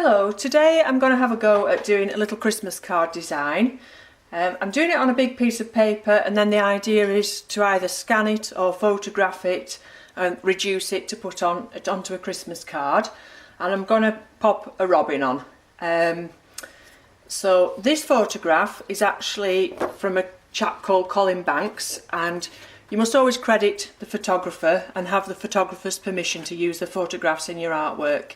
Hello, today I'm going to have a go at doing a little Christmas card design. I'm doing it on a big piece of paper, and then the idea is to either scan it or photograph it and reduce it to put onto a Christmas card, and I'm going to pop a robin on. So this photograph is actually from a chap called Colin Banks, and you must always credit the photographer and have the photographer's permission to use the photographs in your artwork.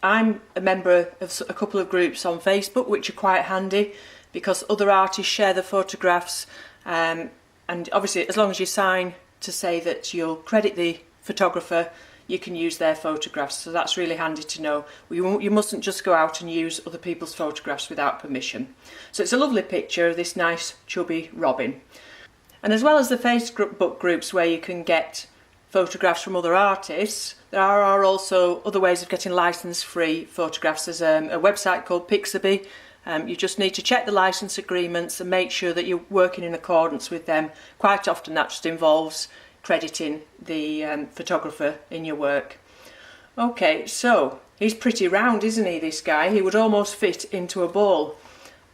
I'm a member of a couple of groups on Facebook which are quite handy because other artists share the photographs, and obviously as long as you sign to say that you'll credit the photographer, you can use their photographs, so that's really handy to know. You mustn't just go out and use other people's photographs without permission. So it's a lovely picture of this nice chubby robin. And as well as the Facebook groups where you can get photographs from other artists, there are also other ways of getting license-free photographs. There's a website called Pixabay. You just need to check the license agreements and make sure that you're working in accordance with them. Quite often that just involves crediting the photographer in your work. Okay, so he's pretty round, isn't he, this guy? He would almost fit into a ball.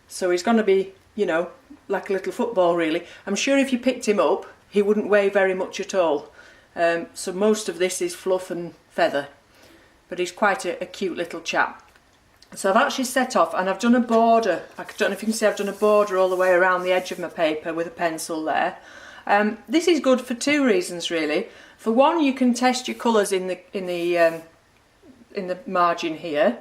So he's going to be, you know, like a little football really. I'm sure if you picked him up, he wouldn't weigh very much at all. So most of this is fluff and feather, but he's quite a cute little chap. So I've actually set off and I've done a border. I don't know if you can see, I've done a border all the way around the edge of my paper with a pencil there. This is good for two reasons really. For one, you can test your colours in the margin here,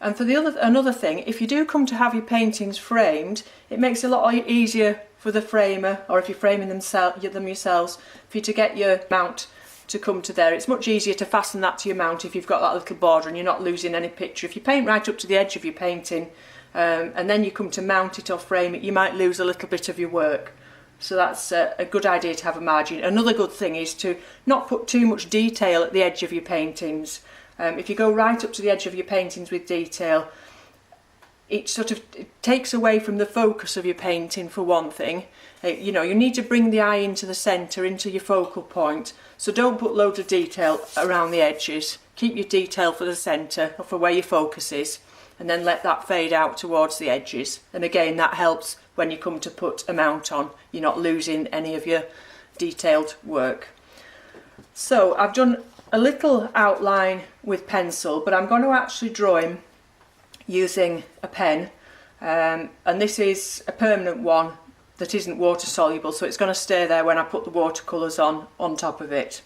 and for another thing, if you do come to have your paintings framed, it makes it a lot easier for the framer, or if you're framing them yourselves, for you to get your mount to come to there. It's much easier to fasten that to your mount if you've got that little border and you're not losing any picture. If you paint right up to the edge of your painting and then you come to mount it or frame it, you might lose a little bit of your work. So that's a good idea to have a margin. Another good thing is to not put too much detail at the edge of your paintings. If you go right up to the edge of your paintings with detail, it takes away from the focus of your painting, for one thing. You know, you need to bring the eye into the centre, into your focal point, so don't put loads of detail around the edges. Keep your detail for the centre, or for where your focus is, and then let that fade out towards the edges. And again, that helps when you come to put a mount on. You're not losing any of your detailed work. So I've done a little outline with pencil, but I'm going to actually draw him using a pen, and this is a permanent one that isn't water soluble, so it's going to stay there when I put the watercolours on top of it.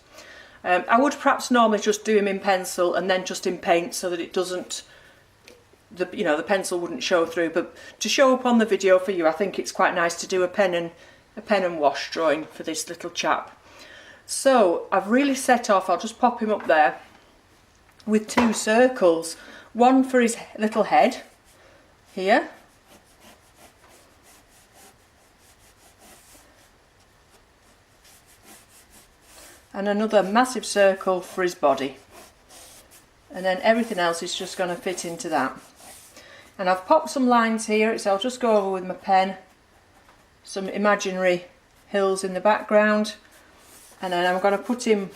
I would perhaps normally just do him in pencil and then just in paint so that it doesn't, the pencil wouldn't show through, but to show up on the video for you, I think it's quite nice to do a pen and wash drawing for this little chap. So I've really set off. I'll just pop him up there with two circles. One for his little head here, and another massive circle for his body, and then everything else is just going to fit into that. And I've popped some lines here, so I'll just go over with my pen some imaginary hills in the background, and then I'm going to put him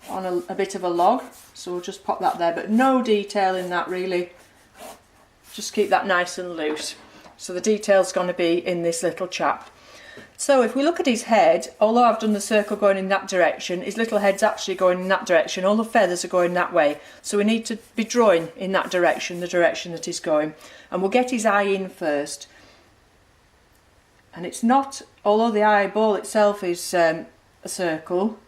on a bit of a log, so we'll just pop that there, but no detail in that really, just keep that nice and loose. So the detail's going to be in this little chap. So if we look at his head, although I've done the circle going in that direction, his little head's actually going in that direction, all the feathers are going that way, so we need to be drawing in that direction, the direction that he's going. And we'll get his eye in first, and it's not, although the eyeball itself is a circle,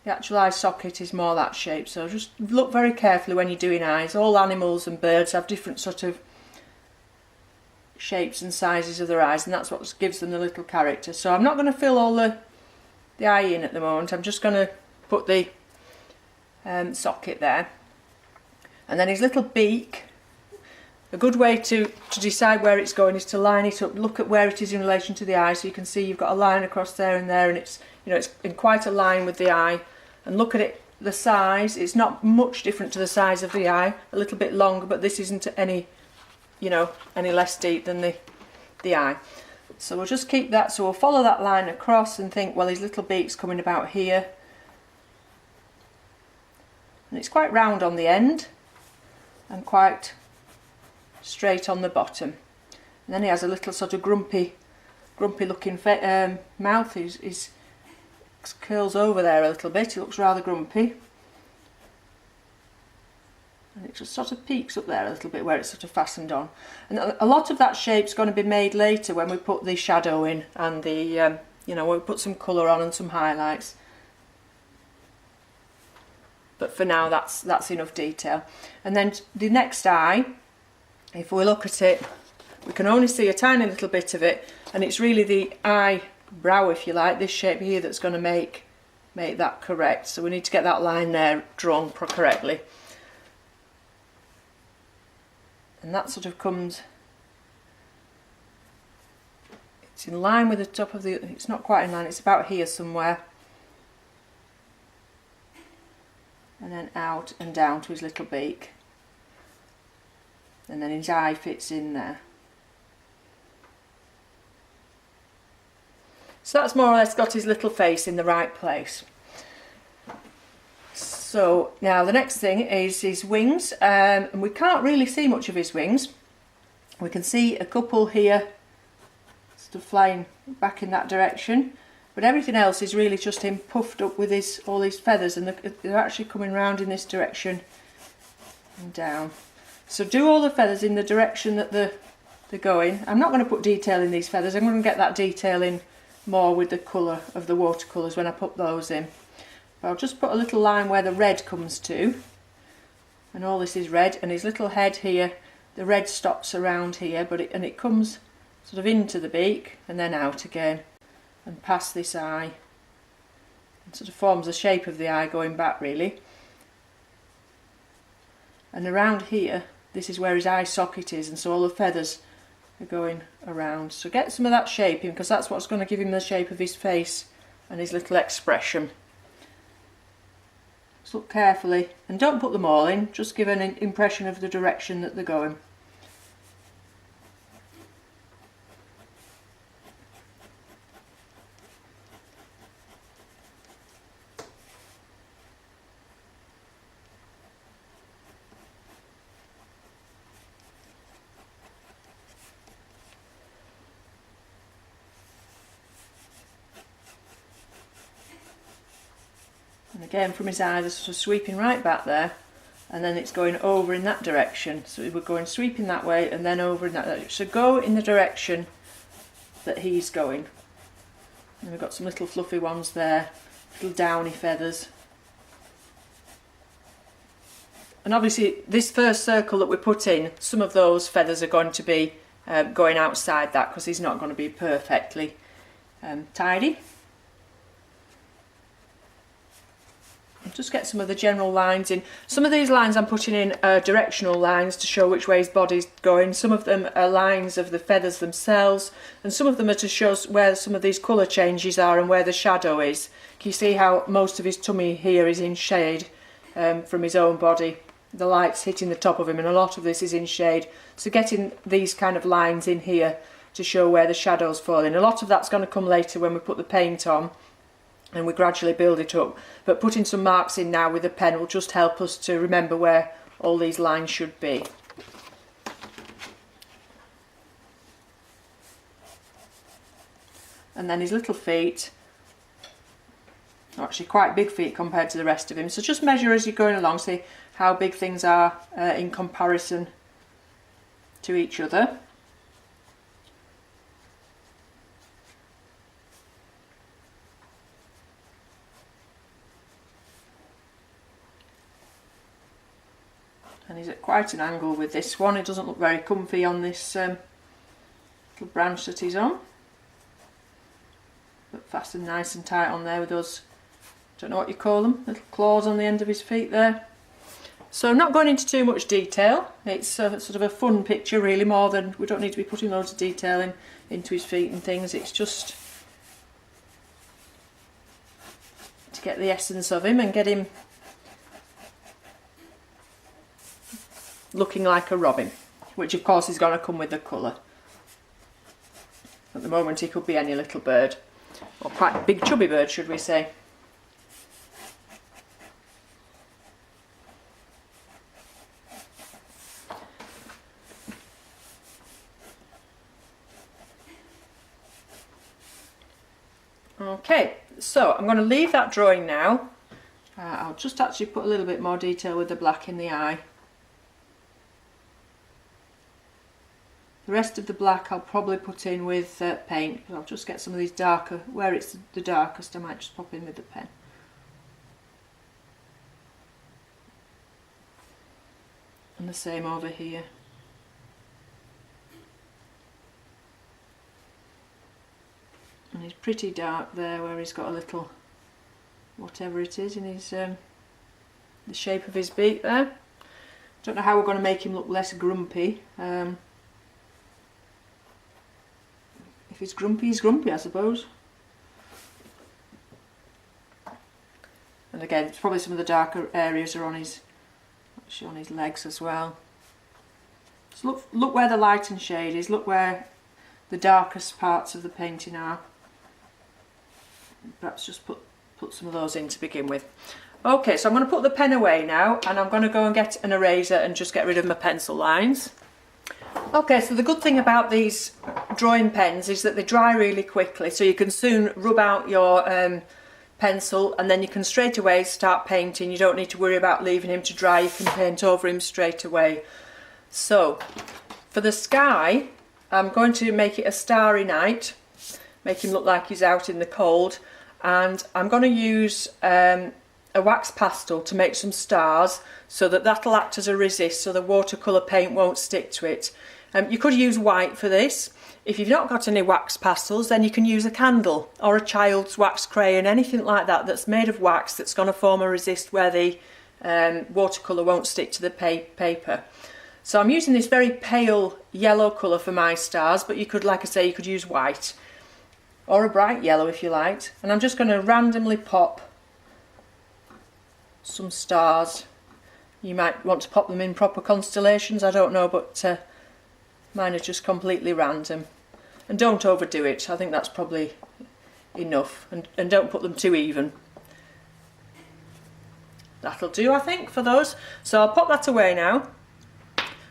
the actual eye socket is more that shape. So just look very carefully when you're doing eyes. All animals and birds have different sort of shapes and sizes of their eyes, and that's what gives them the little character. So I'm not going to fill all the eye in at the moment. I'm just going to put the socket there. And then his little beak, a good way to decide where it's going is to line it up. Look at where it is in relation to the eye, so you can see you've got a line across there, and it's, you know, it's in quite a line with the eye. And look at it, the size, it's not much different to the size of the eye, a little bit longer, but this isn't any, you know, any less deep than the eye. So we'll just keep that, so we'll follow that line across and think, well, his little beak's coming about here, and it's quite round on the end and quite straight on the bottom. And then he has a little sort of grumpy looking mouth. His curls over there a little bit. He looks rather grumpy. And it just sort of peaks up there a little bit where it's sort of fastened on. And a lot of that shape's going to be made later when we put the shadow in and the, you know, we'll put some colour on and some highlights. But for now that's enough detail. And then the next eye, if we look at it, we can only see a tiny little bit of it, and it's really the eyebrow, if you like, this shape here, that's going to make that correct. So we need to get that line there drawn correctly. And that sort of comes, it's in line with the top of the, it's not quite in line, it's about here somewhere. And then out and down to his little beak. And then his eye fits in there. So that's more or less got his little face in the right place. So now the next thing is his wings, and we can't really see much of his wings. We can see a couple here sort of flying back in that direction, but everything else is really just him puffed up with all these feathers, and they're actually coming round in this direction and down. So do all the feathers in the direction that they're going. I'm not going to put detail in these feathers. I'm going to get that detail in more with the colour of the watercolours when I put those in. I'll just put a little line where the red comes to, and all this is red, and his little head here, the red stops around here, but it comes sort of into the beak and then out again and past this eye, and sort of forms the shape of the eye going back really. And around here, this is where his eye socket is, and so all the feathers are going around. So get some of that shape in, because that's what's going to give him the shape of his face and his little expression. Just look carefully, and don't put them all in, just give an impression of the direction that they're going. And again, from his eyes, it's sort of sweeping right back there, and then it's going over in that direction. So we're going sweeping that way and then over in that direction. So go in the direction that he's going. And we've got some little fluffy ones there, little downy feathers. And obviously this first circle that we put in, some of those feathers are going to be going outside that, because he's not going to be perfectly tidy. Just get some of the general lines in. Some of these lines I'm putting in are directional lines to show which way his body's going. Some of them are lines of the feathers themselves, and some of them are to show where some of these colour changes are and where the shadow is. Can you see how most of his tummy here is in shade from his own body? The light's hitting the top of him, and a lot of this is in shade. So getting these kind of lines in here to show where the shadow's falling. A lot of that's going to come later when we put the paint on and we gradually build it up, but putting some marks in now with a pen will just help us to remember where all these lines should be. And then his little feet are actually quite big feet compared to the rest of him, so just measure as you're going along, see how big things are in comparison to each other. And he's at quite an angle with this one. It doesn't look very comfy on this little branch that he's on, but fastened nice and tight on there with those, don't know what you call them, little claws on the end of his feet there. So I'm not going into too much detail. It's sort of a fun picture really, more than, we don't need to be putting loads of detail into his feet and things. It's just to get the essence of him and get him looking like a robin, which of course is going to come with the colour. At the moment he could be any little bird, or quite a big chubby bird should we say. Okay, so I'm going to leave that drawing now. I'll just actually put a little bit more detail with the black in the eye. The rest of the black I'll probably put in with paint, but I'll just get some of these darker, where it's the darkest I might just pop in with the pen. And the same over here. And he's pretty dark there where he's got a little, whatever it is in his, the shape of his beak there. Don't know how we're going to make him look less grumpy. If he's grumpy I suppose. And again, it's probably some of the darker areas are on his, actually on his legs as well. So look where the light and shade is, look where the darkest parts of the painting are. Perhaps just put some of those in to begin with. Okay, so I'm going to put the pen away now, and I'm going to go and get an eraser and just get rid of my pencil lines. Okay, so the good thing about these drawing pens is that they dry really quickly, so you can soon rub out your pencil and then you can straight away start painting. You don't need to worry about leaving him to dry, you can paint over him straight away. So for the sky, I'm going to make it a starry night, make him look like he's out in the cold, and I'm going to use a wax pastel to make some stars so that that'll act as a resist so the watercolour paint won't stick to it. You could use white for this. If you've not got any wax pastels, then you can use a candle or a child's wax crayon, anything like that that's made of wax that's going to form a resist where the watercolour won't stick to the paper. So I'm using this very pale yellow colour for my stars, but you could, like I say, you could use white or a bright yellow if you liked. And I'm just going to randomly pop some stars. You might want to pop them in proper constellations, I don't know, but mine are just completely random. And don't overdo it, I think that's probably enough. And don't put them too even. That'll do, I think, for those. So I'll pop that away now,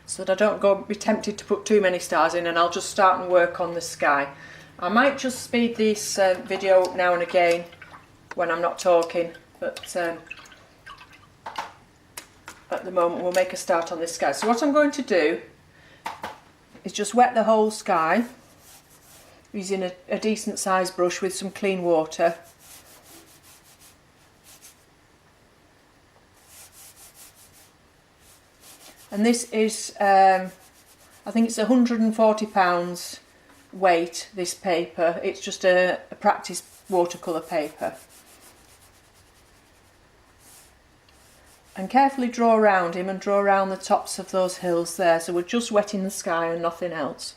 so that I don't be tempted to put too many stars in, and I'll just start and work on the sky. I might just speed this video now and again when I'm not talking, but at the moment we'll make a start on this sky. So what I'm going to do is just wet the whole sky using a decent sized brush with some clean water. And this is, I think it's £140 weight, this paper. It's just a practice watercolour paper. And carefully draw around him and draw around the tops of those hills there, so we're just wetting the sky and nothing else.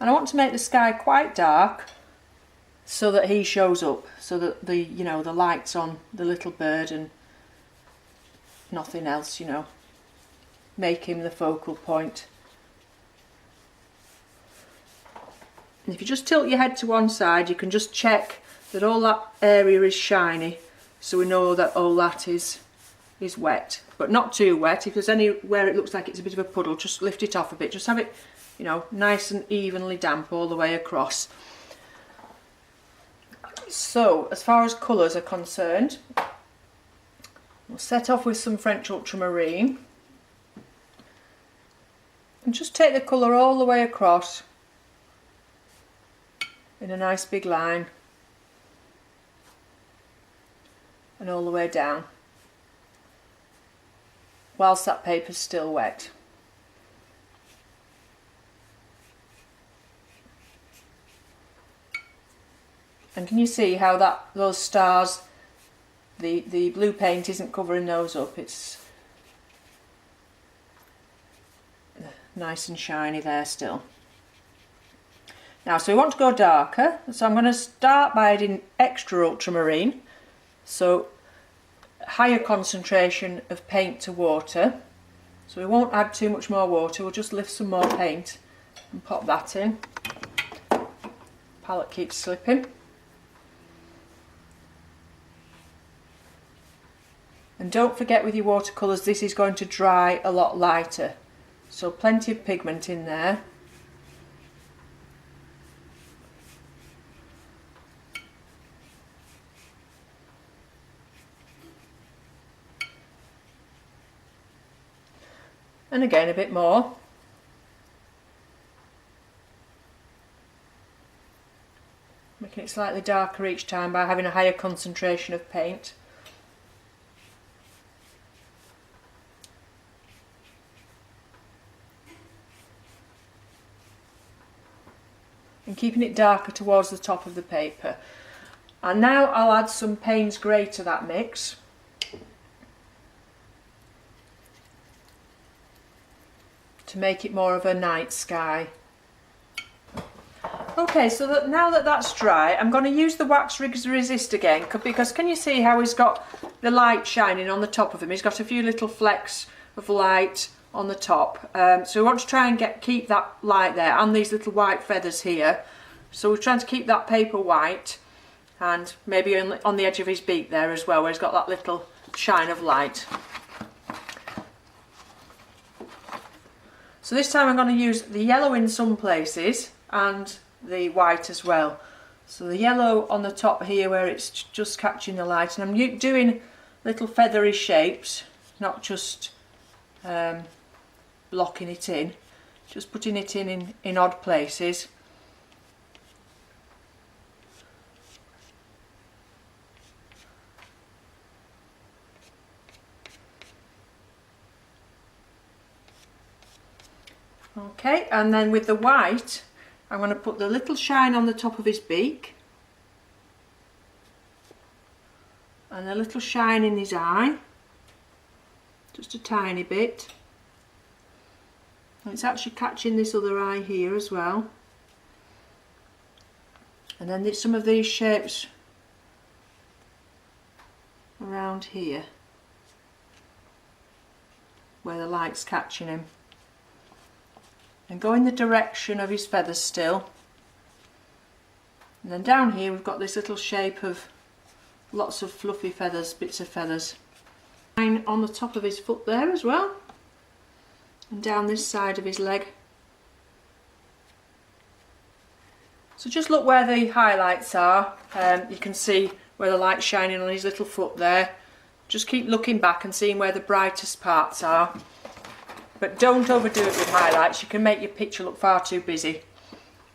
And I want to make the sky quite dark so that he shows up, so that the light's on the little bird and nothing else, make him the focal point. And if you just tilt your head to one side, you can just check that all that area is shiny, so we know that all that is wet, but not too wet. If there's anywhere it looks like it's a bit of a puddle, just lift it off a bit, just have it nice and evenly damp all the way across. So as far as colours are concerned, we'll set off with some French Ultramarine and just take the colour all the way across in a nice big line and all the way down whilst that paper's still wet. And can you see how those stars, the blue paint isn't covering those up? It's nice and shiny there still. Now, so we want to go darker, so I'm going to start by adding extra ultramarine, so higher concentration of paint to water. So we won't add too much more water, we'll just lift some more paint and pop that in. Palette keeps slipping. And don't forget with your watercolours, this is going to dry a lot lighter, so plenty of pigment in there. and again a bit more. Making it slightly darker each time by having a higher concentration of paint. And keeping it darker towards the top of the paper. And now I'll add some Paynes Grey to that mix. To make it more of a night sky. Okay, so that now that that's dry, I'm going to use the wax resist again, because can you see how he's got the light shining on the top of him? He's got a few little flecks of light on the top, so we want to try and keep that light there, and these little white feathers here. So we're trying to keep that paper white, and maybe on the edge of his beak there as well, where he's got that little shine of light. So this time I'm going to use the yellow in some places and the white as well. So the yellow on the top here where it's just catching the light, and I'm doing little feathery shapes, not just blocking it in, just putting it in odd places. Okay, and then with the white I'm going to put the little shine on the top of his beak and a little shine in his eye, just a tiny bit, and it's actually catching this other eye here as well. And then some of these shapes around here where the light's catching him. And go in the direction of his feathers still. And then down here we've got this little shape of lots of fluffy feathers, bits of feathers. And on the top of his foot there as well. And down this side of his leg. So just look where the highlights are. You can see where the light's shining on his little foot there. Just keep looking back and seeing where the brightest parts are. But don't overdo it with highlights, you can make your picture look far too busy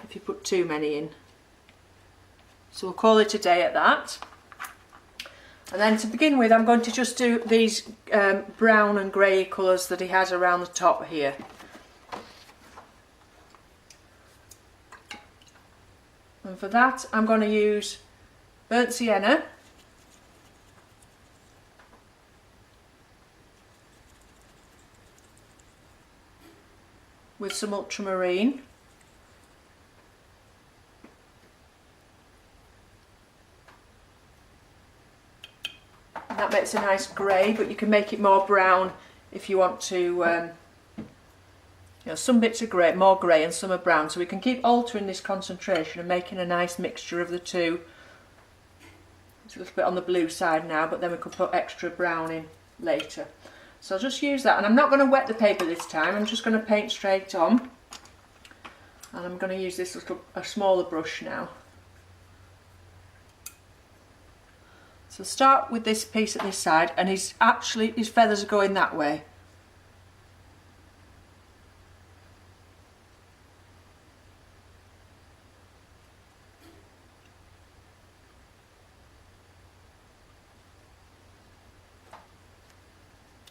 if you put too many in. So we'll call it a day at that. And then to begin with I'm going to just do these brown and grey colours that he has around the top here. And for that I'm going to use burnt sienna, with some ultramarine, and that makes a nice grey, but you can make it more brown if you want to, you know, some bits are grey, more grey, and some are brown, so we can keep altering this concentration and making a nice mixture of the two. It's a little bit on the blue side now, but then we could put extra brown in later. So I'll just use that, and I'm not going to wet the paper this time, I'm just going to paint straight on. And I'm going to use this a smaller brush now. So start with this piece at this side, and his feathers are going that way.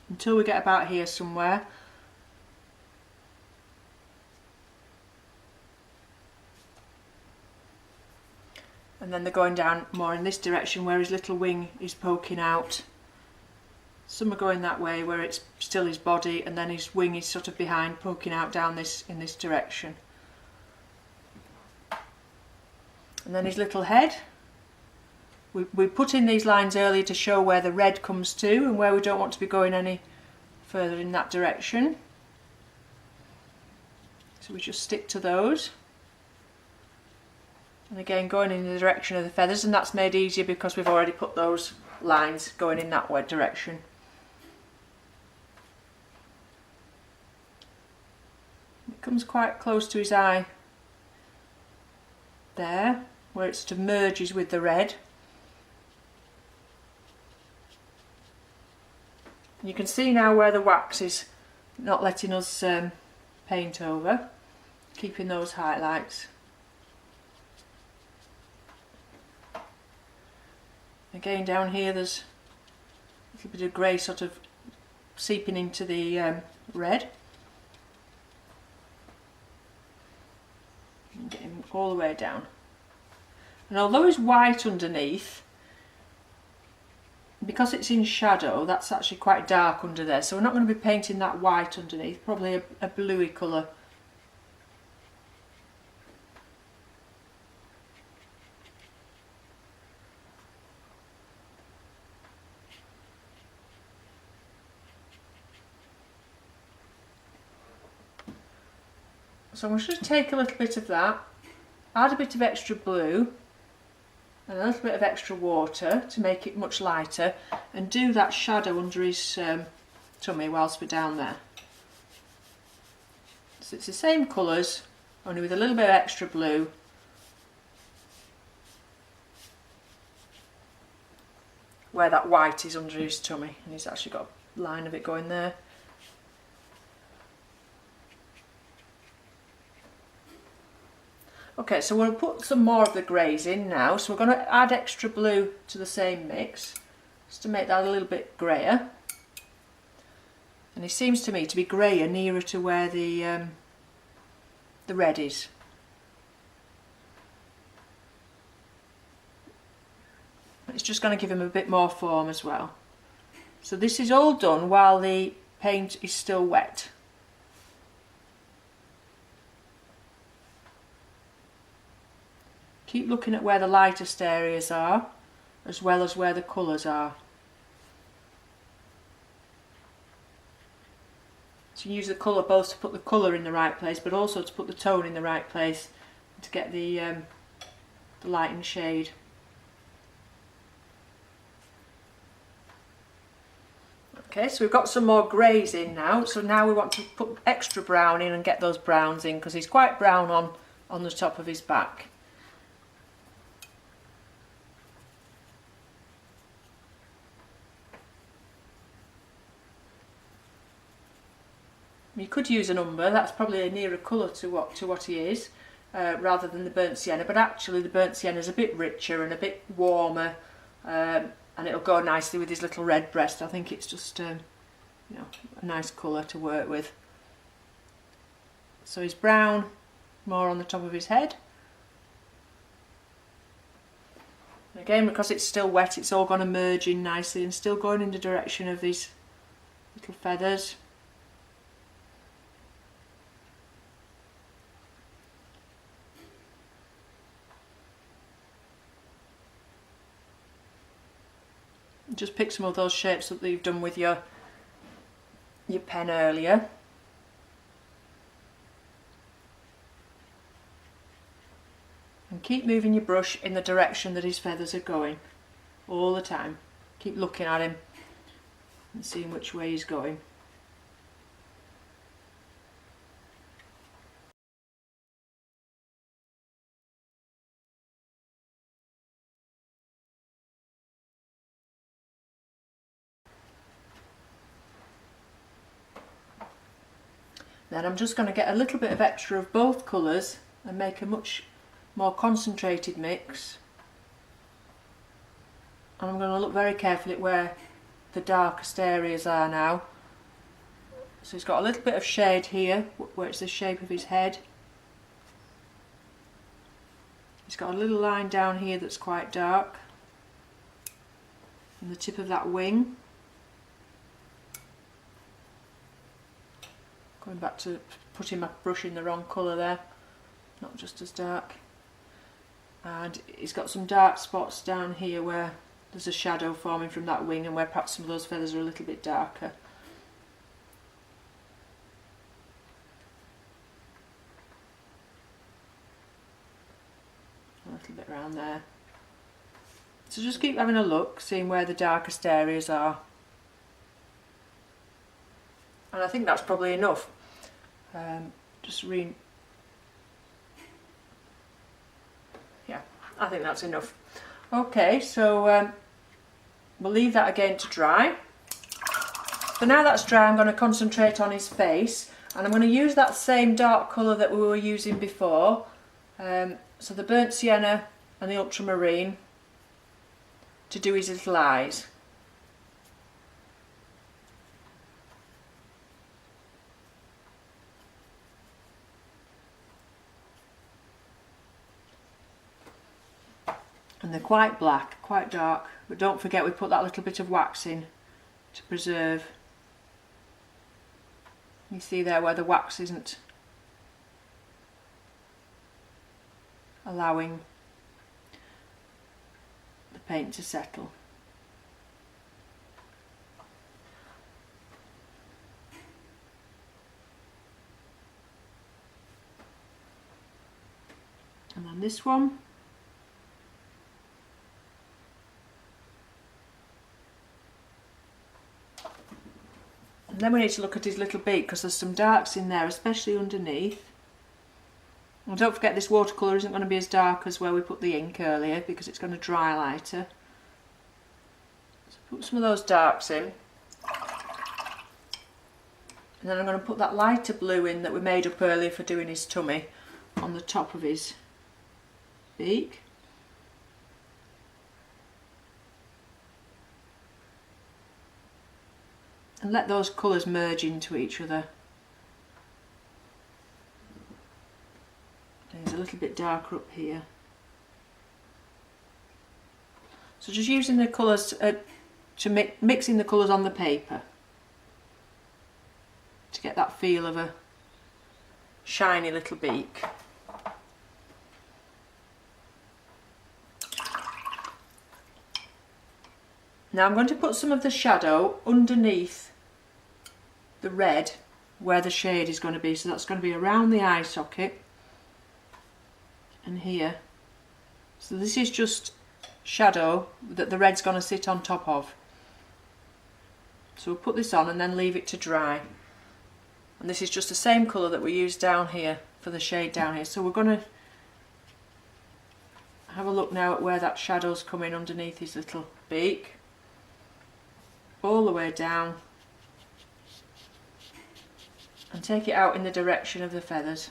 Until we get about here somewhere. And then they're going down more in this direction where his little wing is poking out. Some are going that way where it's still his body, and then his wing is sort of behind, poking out down in this direction. And then his little head. We put in these lines earlier to show where the red comes to and where we don't want to be going any further in that direction. So we just stick to those. And again going in the direction of the feathers, and that's made easier because we've already put those lines going in that way direction. It comes quite close to his eye there, where it sort of merges with the red. You can see now where the wax is not letting us paint over, keeping those highlights. Again, down here there's a little bit of grey sort of seeping into the red. And get him all the way down. And although it's white underneath, because it's in shadow, that's actually quite dark under there, so we're not going to be painting that white underneath, probably a bluey colour. So I'm just take a little bit of that, add a bit of extra blue and a little bit of extra water to make it much lighter, and do that shadow under his tummy whilst we're down there. So it's the same colours, only with a little bit of extra blue. Where that white is under his tummy, and he's actually got a line of it going there. Okay, so we'll put some more of the greys in now, so we're going to add extra blue to the same mix, just to make that a little bit greyer. And it seems to me to be greyer nearer to where the red is. It's just going to give him a bit more form as well. So this is all done while the paint is still wet. Keep looking at where the lightest areas are, as well as where the colours are. So you use the colour both to put the colour in the right place, but also to put the tone in the right place, to get the light and shade. Okay, so we've got some more greys in now, so now we want to put extra brown in and get those browns in, because he's quite brown on the top of his back. You could use an umber, that's probably a nearer colour to what he is, rather than the burnt sienna, but actually the burnt sienna is a bit richer and a bit warmer, and it'll go nicely with his little red breast. I think it's just you know, a nice colour to work with. So he's brown, more on the top of his head. And again, because it's still wet, it's all going to merge in nicely and still going in the direction of these little feathers. Just pick some of those shapes that you've done with your pen earlier. And keep moving your brush in the direction that his feathers are going all the time. Keep looking at him and seeing which way he's going. Then I'm just going to get a little bit of extra of both colours and make a much more concentrated mix. And I'm going to look very carefully at where the darkest areas are now. So he's got a little bit of shade here where it's the shape of his head. He's got a little line down here that's quite dark, and the tip of that wing. Going back to putting my brush in the wrong colour there, not just as dark. And he's got some dark spots down here where there's a shadow forming from that wing, and where perhaps some of those feathers are a little bit darker. A little bit around there. So just keep having a look, seeing where the darkest areas are. And I think that's probably enough. Yeah, I think that's enough. Okay, so we'll leave that again to dry. So now that's dry, I'm going to concentrate on his face, and I'm going to use that same dark colour that we were using before, so the burnt sienna and the ultramarine, to do his little eyes. And they're quite black, quite dark, but don't forget we put that little bit of wax in to preserve. You see there where the wax isn't allowing the paint to settle. And then this one. And then we need to look at his little beak, because there's some darks in there, especially underneath. And don't forget this watercolour isn't going to be as dark as where we put the ink earlier, because it's going to dry lighter. So put some of those darks in. And then I'm going to put that lighter blue in that we made up earlier for doing his tummy on the top of his beak. And let those colours merge into each other. There's a little bit darker up here. So just using the colours mixing the colours on the paper to get that feel of a shiny little beak. Now I'm going to put some of the shadow underneath the red where the shade is going to be, so that's going to be around the eye socket and here. So this is just shadow that the red's going to sit on top of. So we'll put this on and then leave it to dry. And this is just the same colour that we used down here for the shade down here. So we're going to have a look now at where that shadow's coming underneath his little beak, all the way down, and take it out in the direction of the feathers.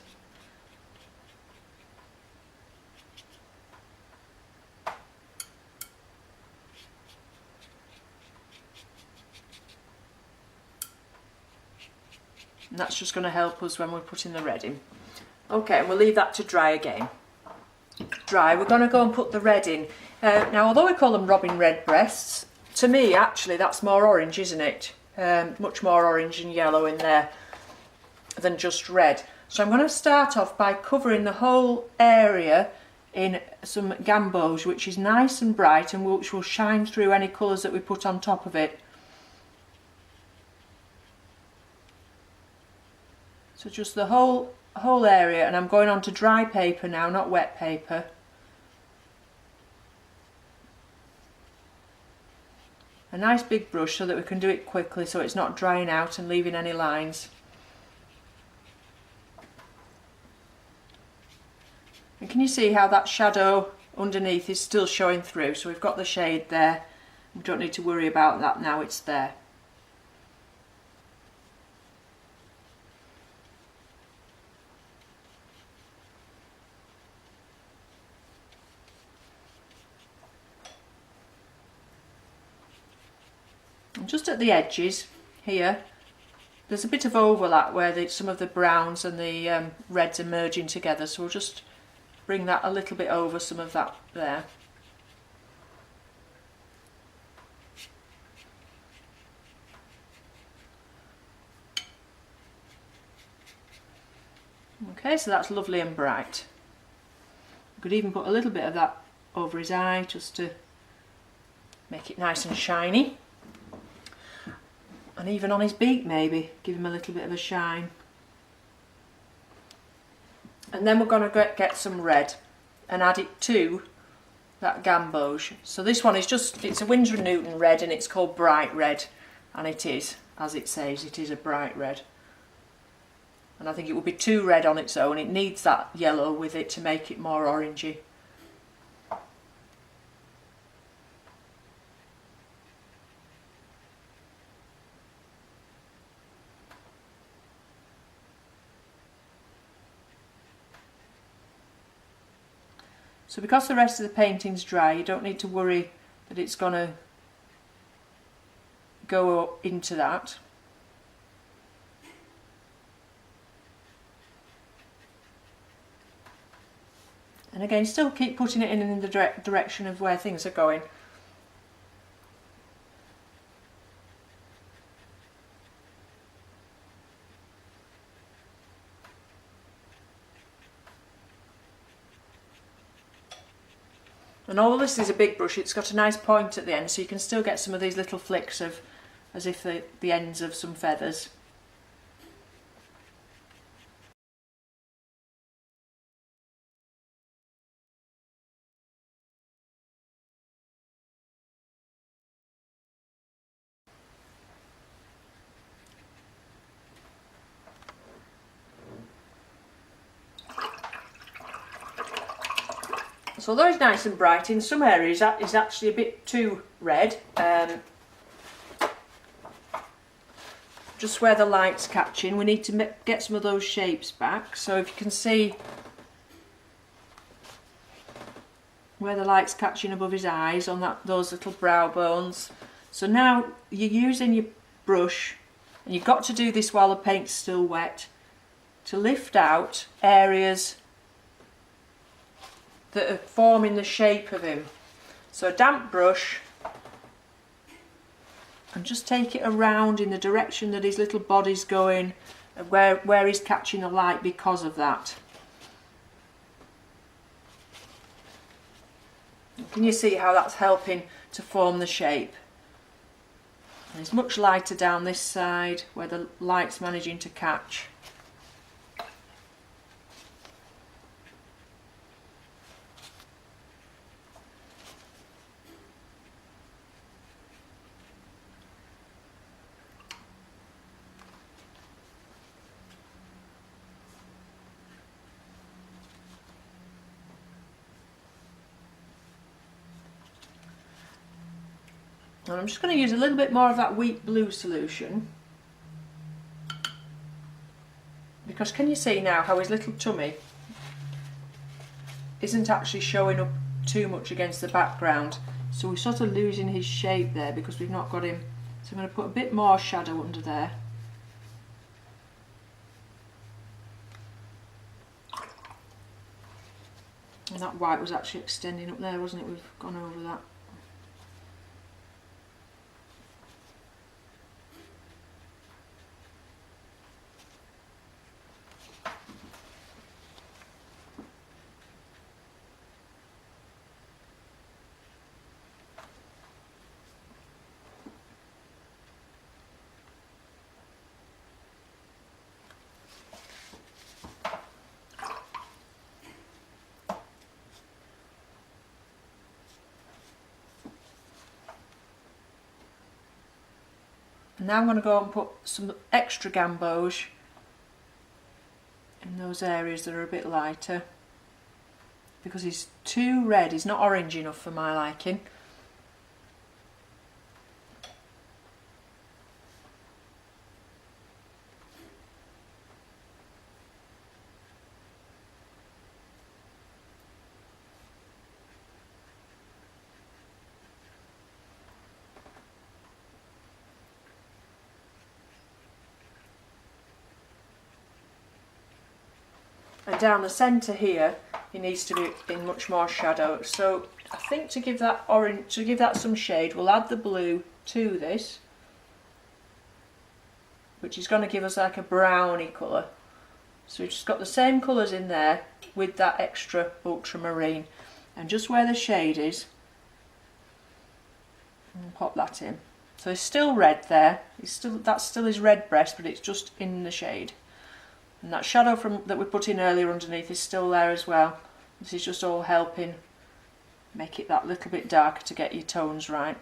And that's just going to help us when we're putting the red in. Okay, and we'll leave that to dry again. Dry, we're going to go and put the red in. Now, although we call them robin red breasts, to me actually that's more orange, isn't it? Much more orange and yellow in there than just red. So I'm going to start off by covering the whole area in some Gamboge, which is nice and bright and which will shine through any colours that we put on top of it. So just the whole area, and I'm going on to dry paper now, not wet paper. A nice big brush so that we can do it quickly, so it's not drying out and leaving any lines. And can you see how that shadow underneath is still showing through? So we've got the shade there. We don't need to worry about that now, it's there. And just at the edges here, there's a bit of overlap where some of the browns and the reds are merging together, so we'll just bring that a little bit over some of that there. Okay, so that's lovely and bright. We could even put a little bit of that over his eye just to make it nice and shiny. And even on his beak maybe, give him a little bit of a shine. And then we're going to get some red and add it to that Gamboge. So this one is just, it's a Winsor and Newton red and it's called bright red. And it is, as it says, it is a bright red. And I think it would be too red on its own. It needs that yellow with it to make it more orangey. So because the rest of the painting's dry, you don't need to worry that it's going to go into that. And again, still keep putting it in the direction of where things are going. And although this is a big brush, it's got a nice point at the end, so you can still get some of these little flicks of, as if the ends of some feathers. So although it's nice and bright, in some areas that is actually a bit too red. Just where the light's catching, we need to get some of those shapes back. So if you can see where the light's catching above his eyes on those little brow bones. So now you're using your brush, and you've got to do this while the paint's still wet, to lift out areas that are forming the shape of him. So a damp brush, and just take it around in the direction that his little body's going, and where he's catching the light because of that. Can you see how that's helping to form the shape? And it's much lighter down this side where the light's managing to catch. And I'm just going to use a little bit more of that wheat blue solution, because can you see now how his little tummy isn't actually showing up too much against the background, so we're sort of losing his shape there because we've not got him. So I'm going to put a bit more shadow under there. And that white was actually extending up there, wasn't it? We've gone over that. And now I'm going to go and put some extra Gamboge in those areas that are a bit lighter, because he's too red, he's not orange enough for my liking. And down the centre here, he needs to be in much more shadow. So I think to give that orange, to give that some shade, we'll add the blue to this, which is going to give us like a browny colour. So we've just got the same colours in there with that extra ultramarine, and just where the shade is, and pop that in. So it's still red there. That's still his red breast, but it's just in the shade. And that shadow that we put in earlier underneath is still there as well. This is just all helping make it that little bit darker to get your tones right.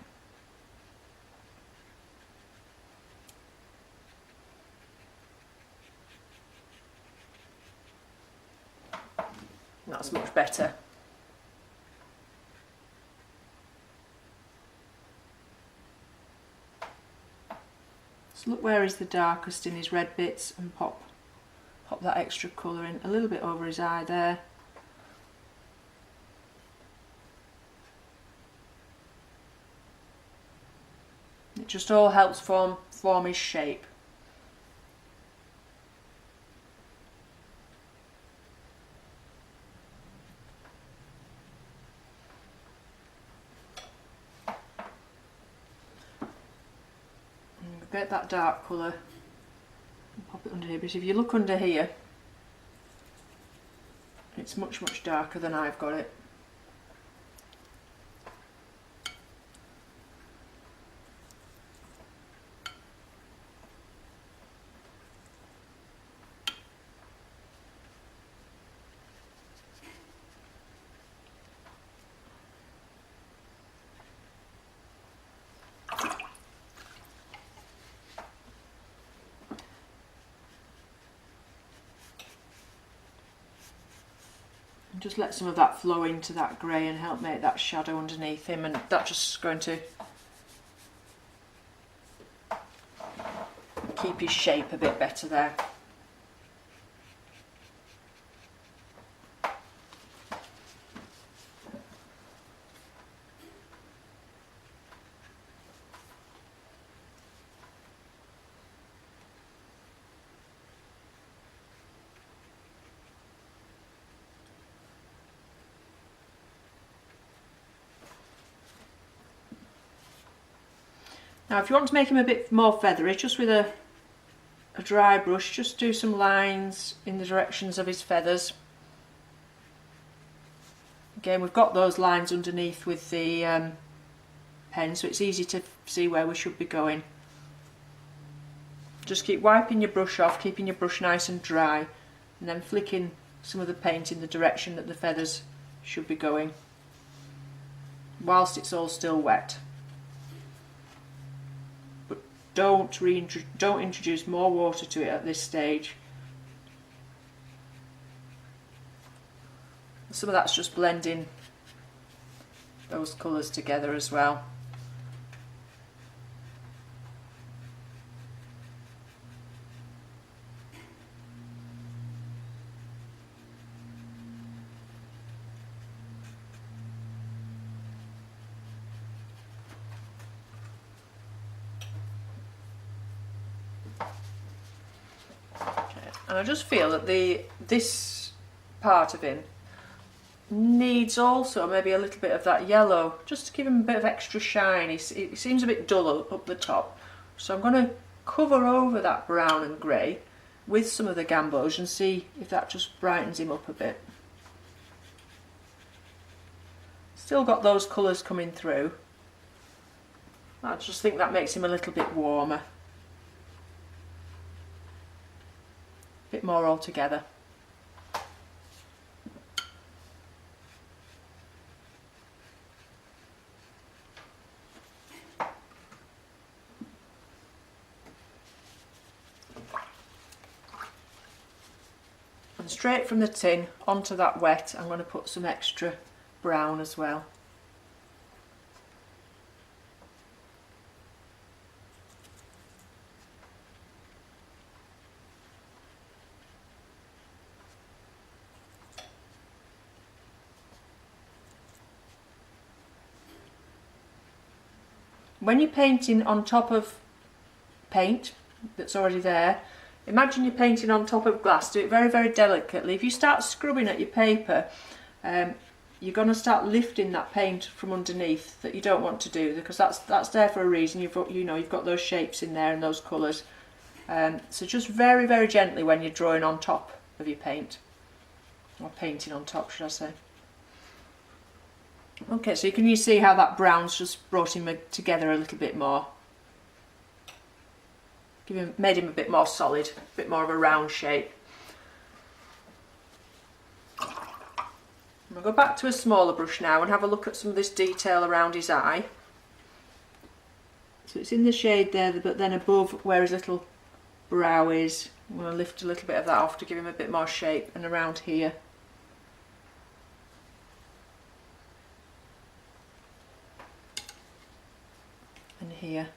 That's much better. So look where is the darkest in his red bits, and pop that extra colour in a little bit over his eye there. It just all helps form his shape. Get that dark colour and pop it under here, but if you look under here, it's much darker than I've got it. Just let some of that flow into that grey and help make that shadow underneath him, and that's just going to keep his shape a bit better there. Now if you want to make him a bit more feathery, just with a dry brush, just do some lines in the directions of his feathers. Again, we've got those lines underneath with the pen, so it's easy to see where we should be going. Just keep wiping your brush off, keeping your brush nice and dry, and then flicking some of the paint in the direction that the feathers should be going, whilst it's all still wet. Don't introduce more water to it at this stage. Some of that's just blending those colours together as well. And I just feel that this part of him needs also maybe a little bit of that yellow, just to give him a bit of extra shine. It seems a bit dull up the top, so I'm going to cover over that brown and grey with some of the Gamboge and see if that just brightens him up a bit. Still got those colours coming through. I just think that makes him a little bit warmer. Bit more altogether. And straight from the tin onto that wet, I'm going to put some extra brown as well. When you're painting on top of paint that's already there, imagine you're painting on top of glass. Do it very, very delicately. If you start scrubbing at your paper, you're going to start lifting that paint from underneath that you don't want to do, because that's there for a reason. You've got those shapes in there and those colours. So just very, very gently when you're drawing on top of your paint, or painting on top, should I say. Okay, so you see how that brown's just brought him together a little bit more. Made him a bit more solid, a bit more of a round shape. I'll go back to a smaller brush now and have a look at some of this detail around his eye. So it's in the shade there, but then above where his little brow is, I'm going to lift a little bit of that off to give him a bit more shape, and around here. And here.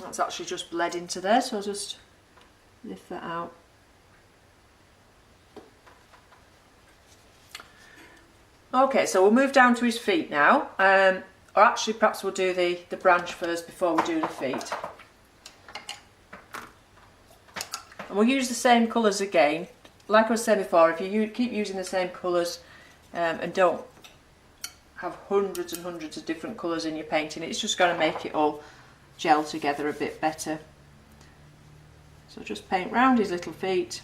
That's actually just bled into there, so I'll just lift that out. Okay, so we'll move down to his feet now, or actually perhaps we'll do the branch first before we do the feet. And we'll use the same colours again. Like I was saying before, if you keep using the same colours and don't have hundreds and hundreds of different colours in your painting, it's just going to make it all gel together a bit better. So just paint round his little feet.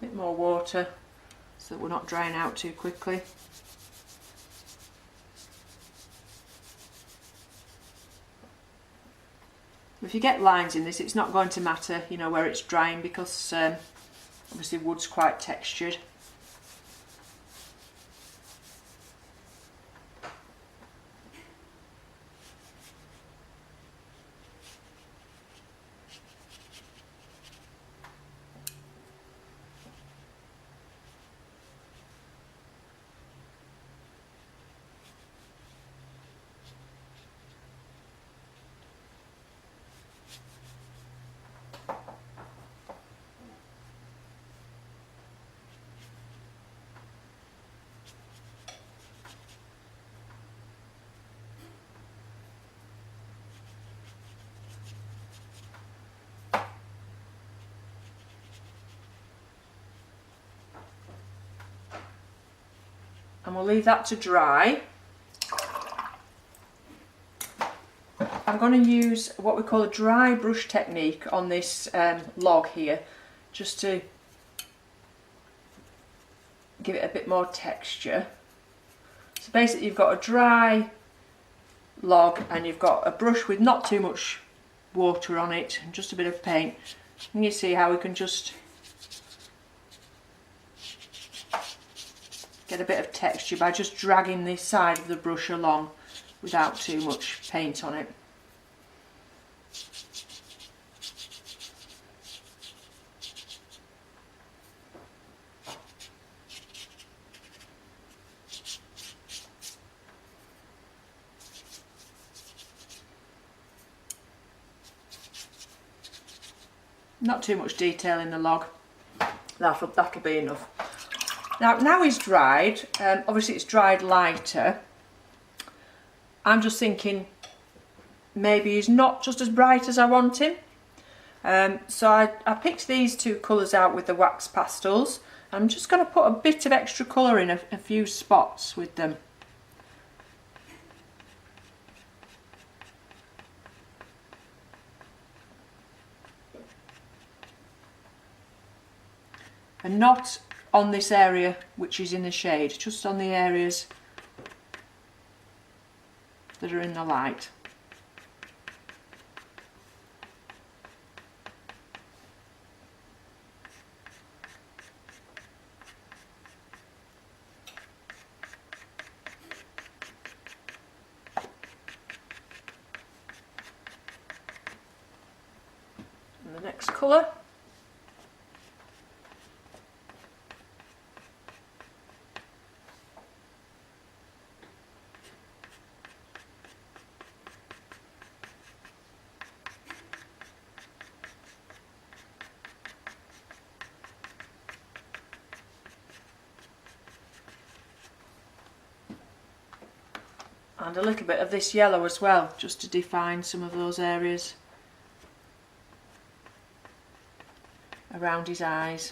Bit more water so that we're not drying out too quickly. If you get lines in this, it's not going to matter, you know, where it's drying, because obviously wood's quite textured. And we'll leave that to dry. I'm going to use what we call a dry brush technique on this log here, just to give it a bit more texture. So basically you've got a dry log and you've got a brush with not too much water on it and just a bit of paint, and you see how we can just get a bit of texture by just dragging the side of the brush along without too much paint on it. Not too much detail in the log, that'll be enough. Now he's dried, obviously it's dried lighter. I'm just thinking maybe he's not just as bright as I want him. So I picked these two colours out with the wax pastels. I'm just going to put a bit of extra colour in a few spots with them. And not on this area which is in the shade, just on the areas that are in the light. And the next colour. And a little bit of this yellow as well, just to define some of those areas around his eyes.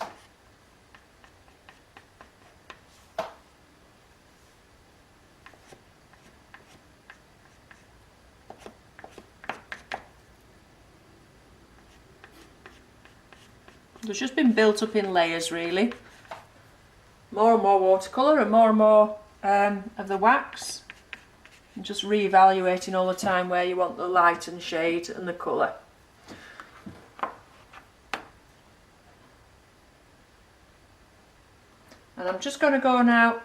It's just been built up in layers really. More and more watercolour and more of the wax. And just re-evaluating all the time where you want the light and shade and the colour. And I'm just going to go now,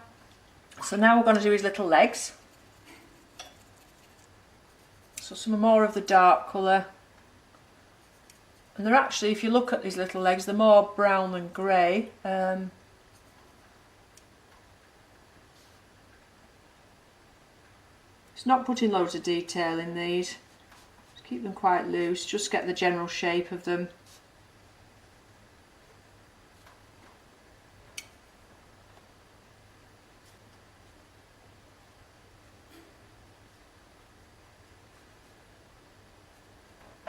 so now we're going to do his little legs. So some more of the dark colour. And they're actually, if you look at these little legs, they're more brown than grey. It's not putting loads of detail in these. Just keep them quite loose, just get the general shape of them.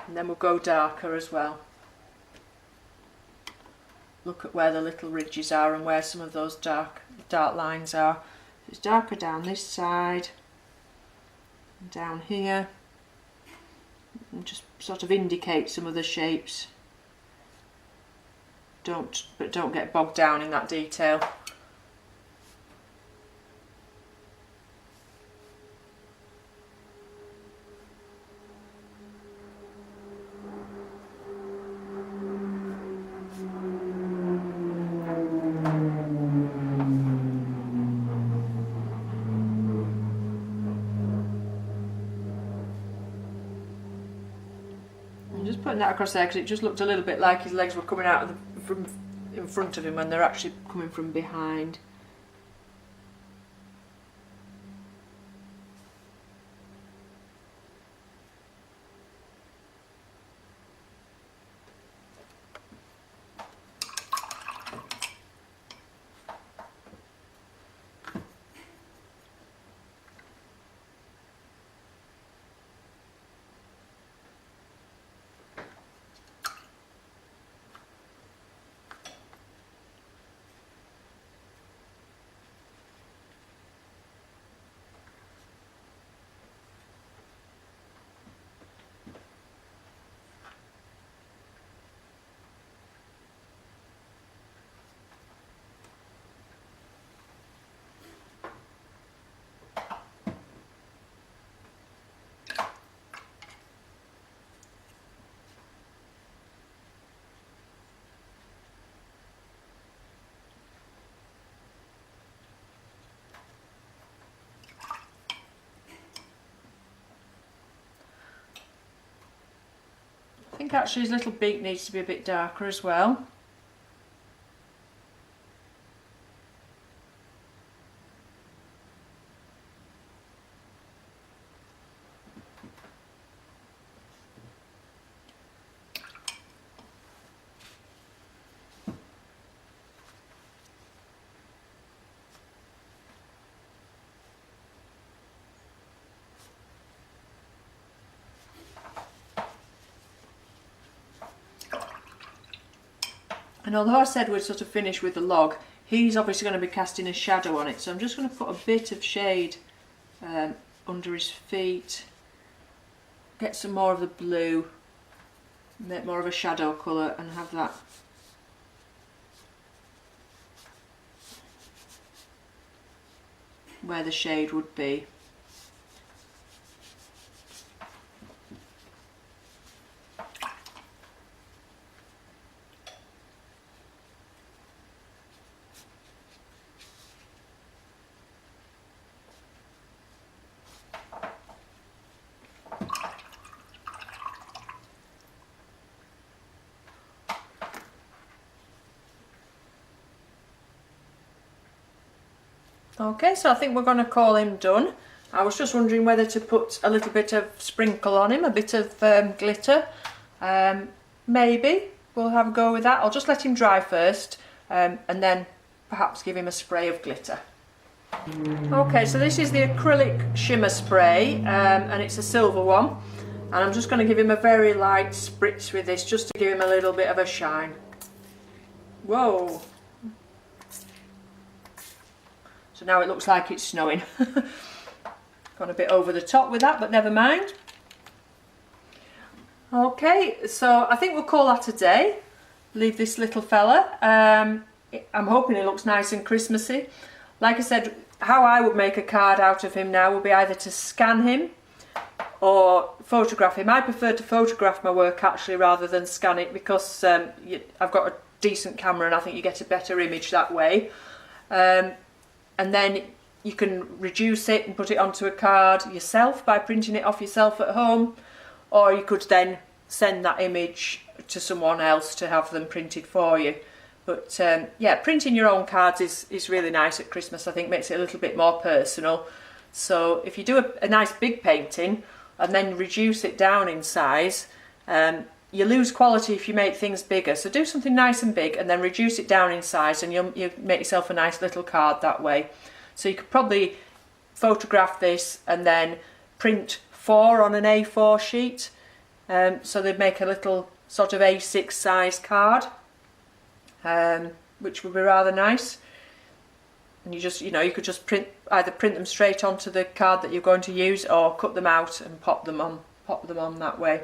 And then we'll go darker as well. Look at where the little ridges are and where some of those dark lines are. It's darker down this side, and down here, and just sort of indicate some of the shapes. But don't get bogged down in that detail. Putting that across there because it just looked a little bit like his legs were coming out of from in front of him when they're actually coming from behind. I think actually his little beak needs to be a bit darker as well. And although I said we'd sort of finish with the log, he's obviously going to be casting a shadow on it, so I'm just going to put a bit of shade under his feet, get some more of the blue, make more of a shadow colour and have that where the shade would be. Okay, so I think we're going to call him done. I was just wondering whether to put a little bit of sprinkle on him, a bit of glitter. Maybe we'll have a go with that. I'll just let him dry first and then perhaps give him a spray of glitter. Okay, so this is the acrylic shimmer spray and it's a silver one. And I'm just going to give him a very light spritz with this just to give him a little bit of a shine. Whoa! So now it looks like it's snowing. Gone a bit over the top with that, but never mind. Okay, so I think we'll call that a day. Leave this little fella. I'm hoping it looks nice and Christmassy. Like I said, how I would make a card out of him now would be either to scan him or photograph him. I prefer to photograph my work actually rather than scan it because I've got a decent camera and I think you get a better image that way. And then you can reduce it and put it onto a card yourself by printing it off yourself at home, or you could then send that image to someone else to have them printed for you. But yeah, printing your own cards is really nice at Christmas. I think makes it a little bit more personal. So if you do a nice big painting and then reduce it down in size, you lose quality if you make things bigger. So do something nice and big and then reduce it down in size, and you'll make yourself a nice little card that way. So you could probably photograph this and then print 4 on an A4 sheet. So they'd make a little sort of A6 size card, which would be rather nice. And you just, you could just either print them straight onto the card that you're going to use, or cut them out and pop them on that way.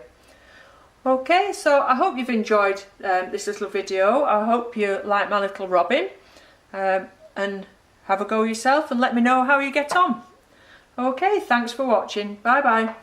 Okay, so I hope you've enjoyed this little video. I hope you like my little robin, and have a go yourself and let me know how you get on. Okay, thanks for watching. Bye bye.